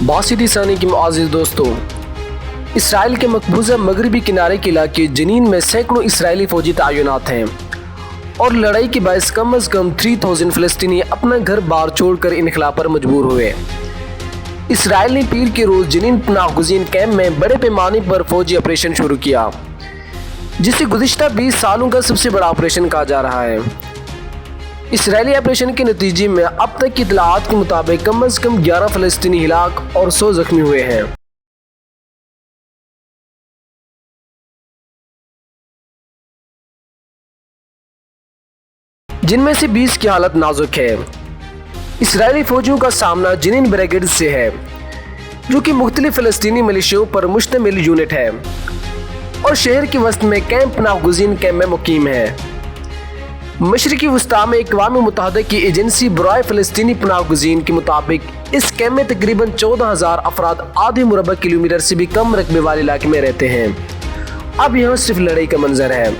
बासिती सानी के मुआज़िज़ दोस्तों, इसराइल के मकबूजा मगरबी किनारे के इलाके जनीन में सैकड़ों इसराइली फौजी तैनात हैं और लड़ाई के बायस कम अज़ कम 3000 फ़लस्तीनी अपना घर बार छोड़कर इनखला पर मजबूर हुए। इसराइल ने पीर के रोज़ जनीन पनाहगुज़ीन कैंप में बड़े पैमाने पर फौजी ऑपरेशन शुरू किया, जिसे गुज़िश्ता 20 सालों का सबसे बड़ा ऑपरेशन कहा जा रहा है। इसराइली ऑपरेशन के नतीजे में अब तक की इत्तलाआत के मुताबिक कम अज़ कम 11 फ़लस्तीनी हिलाक और 100 ज़ख्मी हुए हैं। जिनमें से 20 की हालत नाजुक है। इसराइली फौजियों का सामना जनीन ब्रिगेड से है, जो कि मुख्तलिफ फ़लस्तीनी मिलिशियों पर मुश्तमिल यूनिट है और शहर के वस्त में कैंप पनाहगुज़ीन कैंप में मुकीम है। मशरिकी वस्ता में अक़वाम मुत्तहिदा की एजेंसी बराए फ़लस्तीनी पनाहगुज़ीन के मुताबिक इस कैंप में तकरीबन 14,000 अफराद आधे मुरबा किलोमीटर से भी कम रकबे वाले इलाके में रहते हैं। अब यहाँ सिर्फ लड़ाई का मंजर है।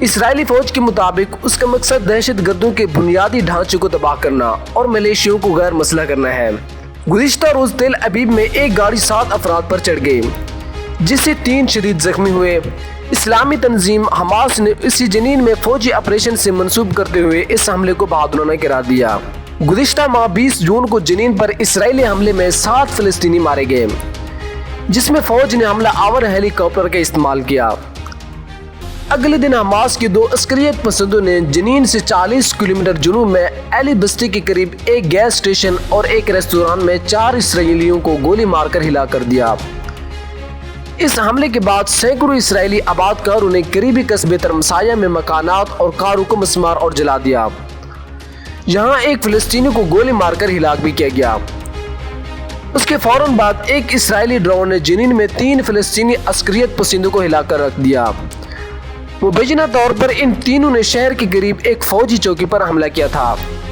इसराइली फौज के मुताबिक उसका मकसद दहशत गर्दों के बुनियादी ढांचे को तबाह करना और मलेशियों को गैर मसलह करना है। गुज़िश्ता रोज़ तेल अबीब में एक गाड़ी 7 अफराद पर चढ़ गई, जिससे 3 शदीद जख्मी हुए। इस्लामी तंजीम हमास ने इसी जनीन में फौजी ऑपरेशन से मंसूब करते हुए इस हमले को बहादुराना करार दिया। गुज़िश्ता माह 20 जून को जनीन पर इसराइली हमले में 7 फ़लस्तीनी मारे गए, जिसमें फौज ने हमला आवर हेलीकॉप्टर का इस्तेमाल किया। अगले दिन हमास के 2 अस्करियत पसंदों ने जनीन से 40 किलोमीटर जुनूब में एली बस्ती के करीब एक गैस स्टेशन और एक रेस्तोरां में 4 इसराइलियों को गोली मारकर हिला कर दिया। इस हमले के बाद सैकड़ों इसराइली आबादकारों ने करीबी कस्बे तरमसाया में मकानात और कारों को मसमार और जला दिया। यहाँ एक फ़लस्तीनी को गोली मारकर हिलाक भी किया गया। उसके फौरन बाद एक इसराइली ड्रोन ने जनीन में 3 फ़लस्तीनी अस्करियत पसंदों को हिलाकर रख दिया। मुबैना तौर पर इन तीनों ने शहर के करीब एक फौजी चौकी पर हमला किया था।